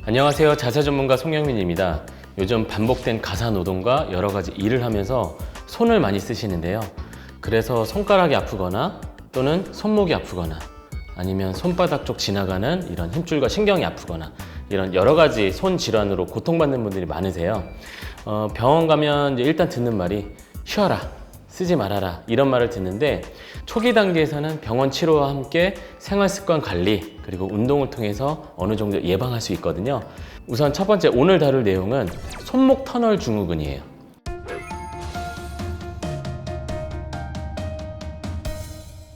안녕하세요. 자세 전문가 송영민입니다. 요즘 반복된 가사 노동과 여러 가지 일을 하면서 손을 많이 쓰시는데요. 그래서 손가락이 아프거나 또는 손목이 아프거나 아니면 손바닥 쪽 지나가는 이런 힘줄과 신경이 아프거나 이런 여러 가지 손 질환으로 고통받는 분들이 많으세요. 병원 가면 이제 일단 듣는 말이 쉬어라, 쓰지 말아라 이런 말을 듣는데 초기 단계에서는 병원 치료와 함께 생활습관 관리 그리고 운동을 통해서 어느 정도 예방할 수 있거든요. 우선 첫 번째 오늘 다룰 내용은 손목 터널 증후군이에요.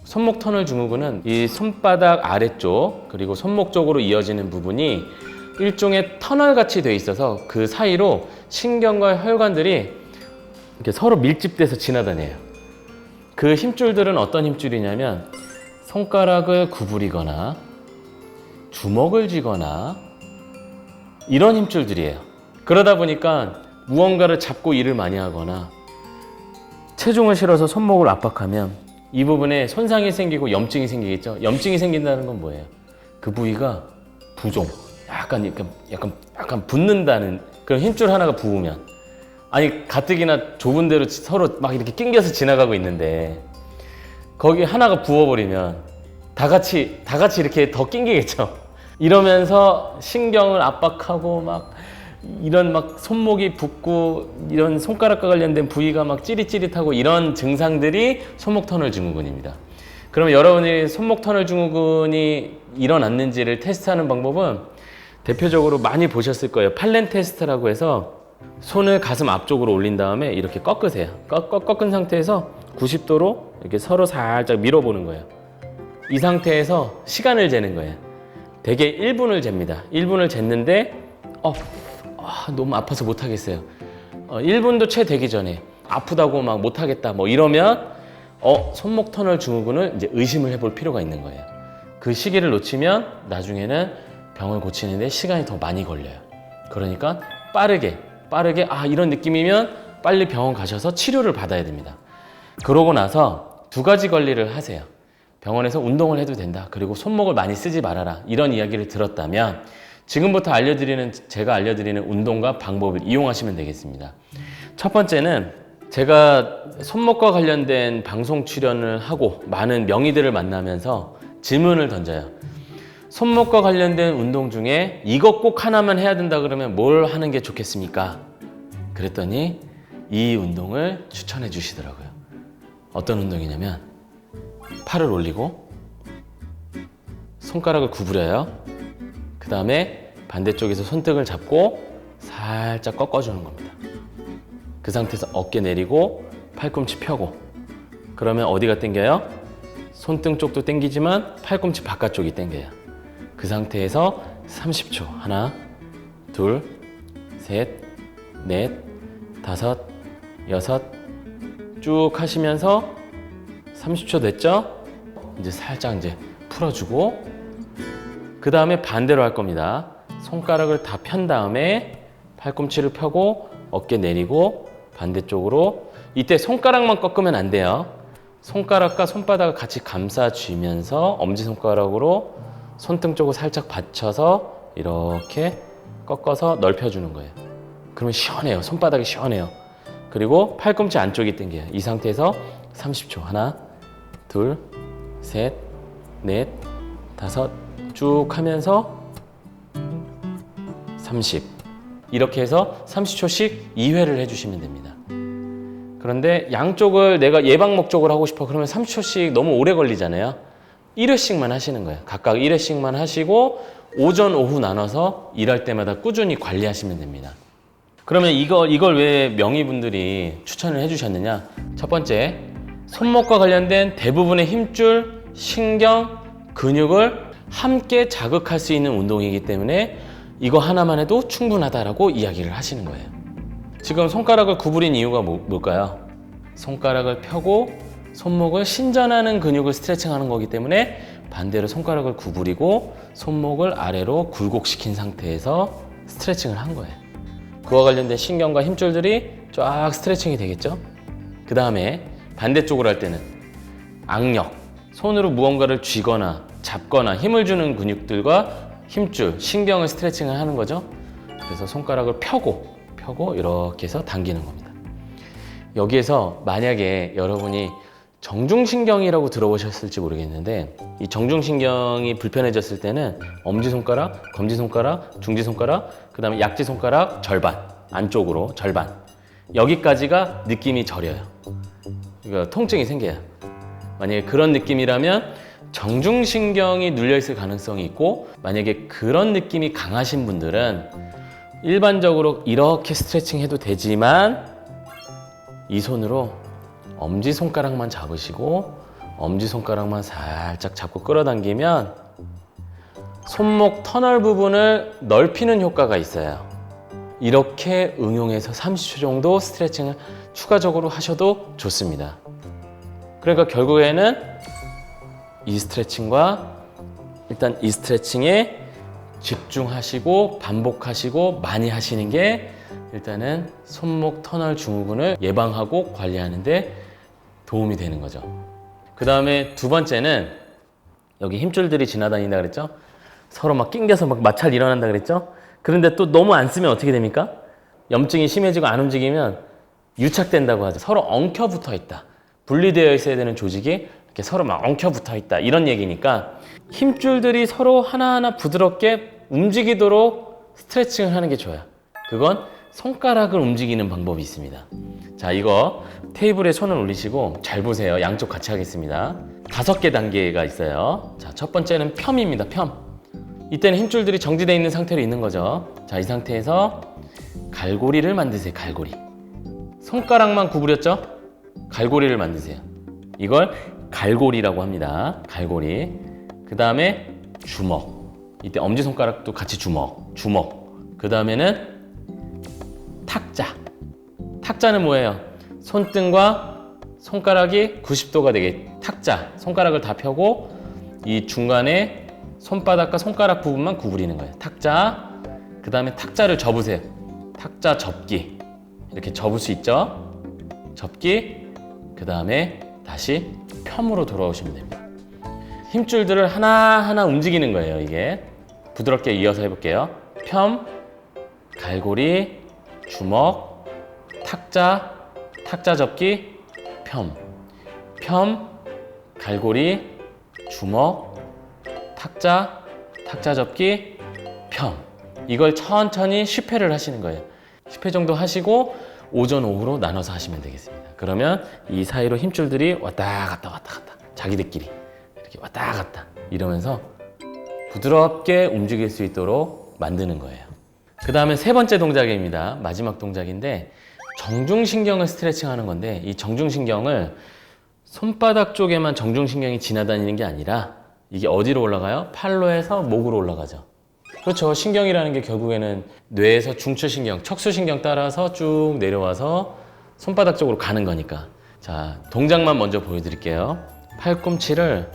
손목 터널 증후군은 이 손바닥 아래쪽 그리고 손목 쪽으로 이어지는 부분이 일종의 터널 같이 되어 있어서 그 사이로 신경과 혈관들이 이렇게 서로 밀집돼서 지나다녀요. 그 힘줄들은 어떤 힘줄이냐면 손가락을 구부리거나 주먹을 쥐거나 이런 힘줄들이에요. 그러다 보니까 무언가를 잡고 일을 많이 하거나 체중을 실어서 손목을 압박하면 이 부분에 손상이 생기고 염증이 생기겠죠. 염증이 생긴다는 건 뭐예요? 그 부위가 부종, 약간 붓는다는 그런 힘줄 하나가 부으면, 아니 가뜩이나 좁은 데로 서로 막 이렇게 낑겨서 지나가고 있는데 거기 하나가 부어버리면 다 같이 이렇게 더 낑기겠죠. 이러면서 신경을 압박하고 막 이런 막 손목이 붓고 이런 손가락과 관련된 부위가 막 찌릿찌릿하고 이런 증상들이 손목 터널 증후군입니다. 그러면 여러분이 손목 터널 증후군이 일어났는지를 테스트하는 방법은 대표적으로 많이 보셨을 거예요. 팔렌 테스트라고 해서 손을 가슴 앞쪽으로 올린 다음에 이렇게 꺾으세요. 꺾은 상태에서 90도로 이렇게 서로 살짝 밀어보는 거예요. 이 상태에서 시간을 재는 거예요. 대개 1분을 잽니다. 1분을 쟀는데 너무 아파서 못하겠어요. 1분도 채 되기 전에 아프다고 막 못하겠다 뭐 이러면 손목 터널 증후군을 이제 의심을 해볼 필요가 있는 거예요. 그 시기를 놓치면 나중에는 병을 고치는데 시간이 더 많이 걸려요. 그러니까 빠르게 이런 느낌이면 빨리 병원 가셔서 치료를 받아야 됩니다. 그러고 나서 두 가지 관리를 하세요. 병원에서 운동을 해도 된다. 그리고 손목을 많이 쓰지 말아라. 이런 이야기를 들었다면 지금부터 제가 알려드리는 운동과 방법을 이용하시면 되겠습니다. 첫 번째는 제가 손목과 관련된 방송 출연을 하고 많은 명의들을 만나면서 질문을 던져요. 손목과 관련된 운동 중에 이것 꼭 하나만 해야 된다 그러면 뭘 하는 게 좋겠습니까? 그랬더니 이 운동을 추천해 주시더라고요. 어떤 운동이냐면 팔을 올리고 손가락을 구부려요. 그 다음에 반대쪽에서 손등을 잡고 살짝 꺾어주는 겁니다. 그 상태에서 어깨 내리고 팔꿈치 펴고 그러면 어디가 당겨요? 손등 쪽도 당기지만 팔꿈치 바깥쪽이 당겨요. 그 상태에서 30초 하나, 둘, 셋, 넷, 다섯, 여섯 쭉 하시면서 30초 됐죠? 이제 살짝 풀어주고 그 다음에 반대로 할 겁니다. 손가락을 다 편 다음에 팔꿈치를 펴고 어깨 내리고 반대쪽으로 이때 손가락만 꺾으면 안 돼요. 손가락과 손바닥을 같이 감싸쥐면서 엄지손가락으로 손등 쪽을 살짝 받쳐서 이렇게 꺾어서 넓혀주는 거예요. 그러면 시원해요. 손바닥이 시원해요. 그리고 팔꿈치 안쪽이 당겨요. 이 상태에서 30초 하나, 둘, 셋, 넷, 다섯 쭉 하면서 30 이렇게 해서 30초씩 2회를 해주시면 됩니다. 그런데 양쪽을 내가 예방 목적으로 하고 싶어 그러면 30초씩 너무 오래 걸리잖아요. 1회씩만 하시는 거예요. 각각 1회씩만 하시고 오전, 오후 나눠서 일할 때마다 꾸준히 관리하시면 됩니다. 그러면 이걸 왜 명의분들이 추천을 해주셨느냐? 첫 번째, 손목과 관련된 대부분의 힘줄, 신경, 근육을 함께 자극할 수 있는 운동이기 때문에 이거 하나만 해도 충분하다라고 이야기를 하시는 거예요. 지금 손가락을 구부린 이유가 뭘까요? 손가락을 펴고 손목을 신전하는 근육을 스트레칭하는 거기 때문에 반대로 손가락을 구부리고 손목을 아래로 굴곡시킨 상태에서 스트레칭을 한 거예요. 그와 관련된 신경과 힘줄들이 쫙 스트레칭이 되겠죠? 그 다음에 반대쪽으로 할 때는 악력, 손으로 무언가를 쥐거나 잡거나 힘을 주는 근육들과 힘줄, 신경을 스트레칭을 하는 거죠. 그래서 손가락을 펴고 이렇게 해서 당기는 겁니다. 여기에서 만약에 여러분이 정중신경이라고 들어보셨을지 모르겠는데, 이 정중신경이 불편해졌을 때는 엄지손가락, 검지손가락, 중지손가락, 그 다음에 약지손가락 절반, 안쪽으로 절반, 여기까지가 느낌이 저려요. 그러니까 통증이 생겨요. 만약에 그런 느낌이라면 정중신경이 눌려있을 가능성이 있고, 만약에 그런 느낌이 강하신 분들은 일반적으로 이렇게 스트레칭 해도 되지만 이 손으로 엄지손가락만 잡으시고 엄지손가락만 살짝 잡고 끌어당기면 손목 터널 부분을 넓히는 효과가 있어요. 이렇게 응용해서 30초 정도 스트레칭을 추가적으로 하셔도 좋습니다. 그러니까 결국에는 이 스트레칭과 일단 이 스트레칭에 집중하시고 반복하시고 많이 하시는 게 일단은 손목 터널 증후군을 예방하고 관리하는 데 도움이 되는 거죠. 그 다음에 두 번째는 여기 힘줄들이 지나다닌다 그랬죠? 서로 막 낑겨서 막 마찰 일어난다 그랬죠? 그런데 또 너무 안 쓰면 어떻게 됩니까? 염증이 심해지고 안 움직이면 유착된다고 하죠. 서로 엉켜 붙어 있다. 분리되어 있어야 되는 조직이 이렇게 서로 막 엉켜 붙어 있다. 이런 얘기니까 힘줄들이 서로 하나하나 부드럽게 움직이도록 스트레칭을 하는 게 좋아요. 그건 손가락을 움직이는 방법이 있습니다. 자, 이거 테이블에 손을 올리시고 잘 보세요. 양쪽 같이 하겠습니다. 5개 단계가 있어요. 자, 첫 번째는 펴입니다. 펴. 이때는 힘줄들이 정지되어 있는 상태로 있는 거죠. 자, 이 상태에서 갈고리를 만드세요. 갈고리. 손가락만 구부렸죠? 갈고리를 만드세요. 이걸 갈고리라고 합니다. 갈고리. 그 다음에 주먹. 이때 엄지손가락도 같이 주먹. 그 다음에는 탁자. 탁자는 뭐예요? 손등과 손가락이 90도가 되게 탁자. 손가락을 다 펴고 이 중간에 손바닥과 손가락 부분만 구부리는 거예요. 탁자. 그 다음에 탁자를 접으세요. 탁자 접기. 이렇게 접을 수 있죠? 접기. 그 다음에 다시 펴으로 돌아오시면 됩니다. 힘줄들을 하나하나 움직이는 거예요. 이게 부드럽게 이어서 해볼게요. 펴, 갈고리, 주먹, 탁자, 탁자 접기, 펴, 갈고리, 주먹, 탁자, 탁자 접기, 펴. 이걸 천천히 10회를 하시는 거예요. 10회 정도 하시고 오전, 오후로 나눠서 하시면 되겠습니다. 그러면 이 사이로 힘줄들이 왔다 갔다 자기들끼리 이렇게 왔다 갔다 이러면서 부드럽게 움직일 수 있도록 만드는 거예요. 그 다음에 세 번째 동작입니다. 마지막 동작인데 정중신경을 스트레칭하는 건데, 이 정중신경을 손바닥 쪽에만 정중신경이 지나다니는 게 아니라 이게 어디로 올라가요? 팔로에서 목으로 올라가죠. 그렇죠. 신경이라는 게 결국에는 뇌에서 중추신경, 척수신경 따라서 쭉 내려와서 손바닥 쪽으로 가는 거니까. 자, 동작만 먼저 보여드릴게요. 팔꿈치를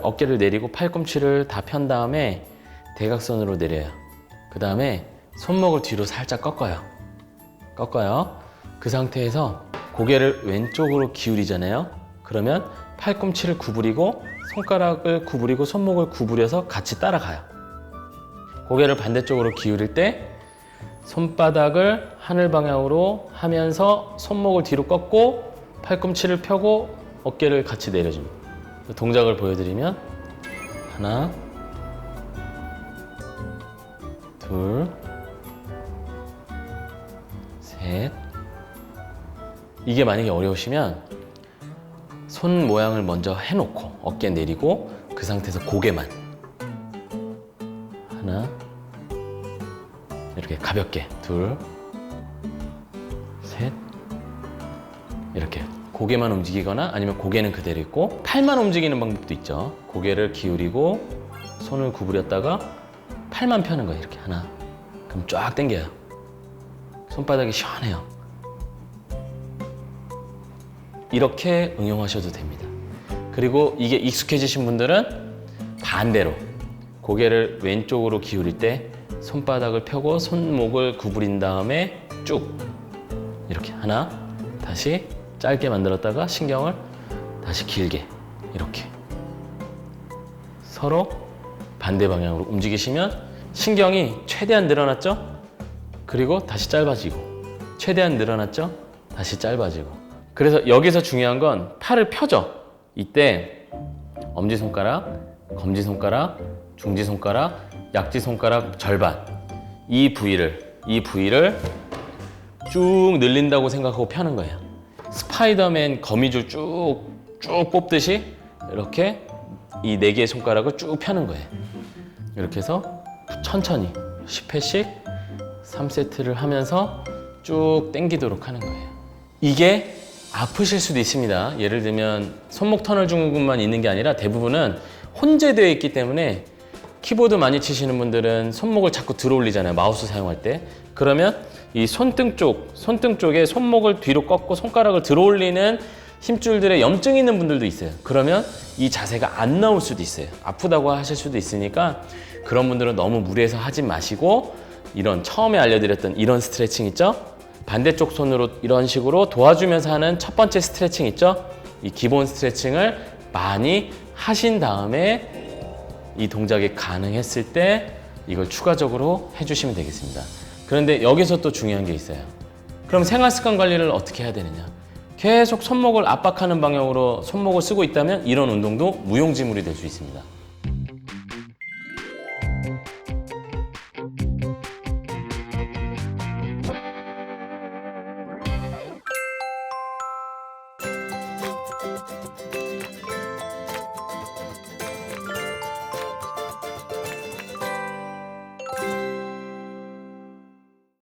어깨를 내리고 팔꿈치를 다 편 다음에 대각선으로 내려요. 그 다음에 손목을 뒤로 살짝 꺾어요. 그 상태에서 고개를 왼쪽으로 기울이잖아요. 그러면 팔꿈치를 구부리고 손가락을 구부리고 손목을 구부려서 같이 따라가요. 고개를 반대쪽으로 기울일 때 손바닥을 하늘 방향으로 하면서 손목을 뒤로 꺾고 팔꿈치를 펴고 어깨를 같이 내려줍니다. 동작을 보여드리면 하나, 둘, 셋. 이게 만약에 어려우시면 손 모양을 먼저 해놓고 어깨 내리고 그 상태에서 고개만 하나, 이렇게 가볍게 둘, 셋, 이렇게 고개만 움직이거나 아니면 고개는 그대로 있고 팔만 움직이는 방법도 있죠. 고개를 기울이고 손을 구부렸다가 팔만 펴는 거예요. 이렇게 하나, 그럼 쫙 당겨요. 손바닥이 시원해요. 이렇게 응용하셔도 됩니다. 그리고 이게 익숙해지신 분들은 반대로 고개를 왼쪽으로 기울일 때 손바닥을 펴고 손목을 구부린 다음에 쭉 이렇게 하나, 다시 짧게 만들었다가 신경을 다시 길게 이렇게 서로 반대 방향으로 움직이시면 신경이 최대한 늘어났죠? 그리고 다시 짧아지고 최대한 늘어났죠? 다시 짧아지고. 그래서 여기서 중요한 건 팔을 펴죠. 이때 엄지손가락, 검지손가락, 중지손가락, 약지손가락 절반 이 부위를 쭉 늘린다고 생각하고 펴는 거예요. 스파이더맨 거미줄 쭉 뽑듯이 이렇게 이 4개의 손가락을 쭉 펴는 거예요. 이렇게 해서 천천히 10회씩 3세트를 하면서 쭉 당기도록 하는 거예요. 이게 아프실 수도 있습니다. 예를 들면 손목 터널 증후군만 있는 게 아니라 대부분은 혼재되어 있기 때문에 키보드 많이 치시는 분들은 손목을 자꾸 들어 올리잖아요. 마우스 사용할 때. 그러면 이 손등 쪽에 손목을 뒤로 꺾고 손가락을 들어 올리는 힘줄들에 염증이 있는 분들도 있어요. 그러면 이 자세가 안 나올 수도 있어요. 아프다고 하실 수도 있으니까 그런 분들은 너무 무리해서 하지 마시고 이런 처음에 알려드렸던 이런 스트레칭 있죠? 반대쪽 손으로 이런 식으로 도와주면서 하는 첫 번째 스트레칭 있죠? 이 기본 스트레칭을 많이 하신 다음에 이 동작이 가능했을 때 이걸 추가적으로 해주시면 되겠습니다. 그런데 여기서 또 중요한 게 있어요. 그럼 생활습관 관리를 어떻게 해야 되느냐? 계속 손목을 압박하는 방향으로 손목을 쓰고 있다면 이런 운동도 무용지물이 될 수 있습니다.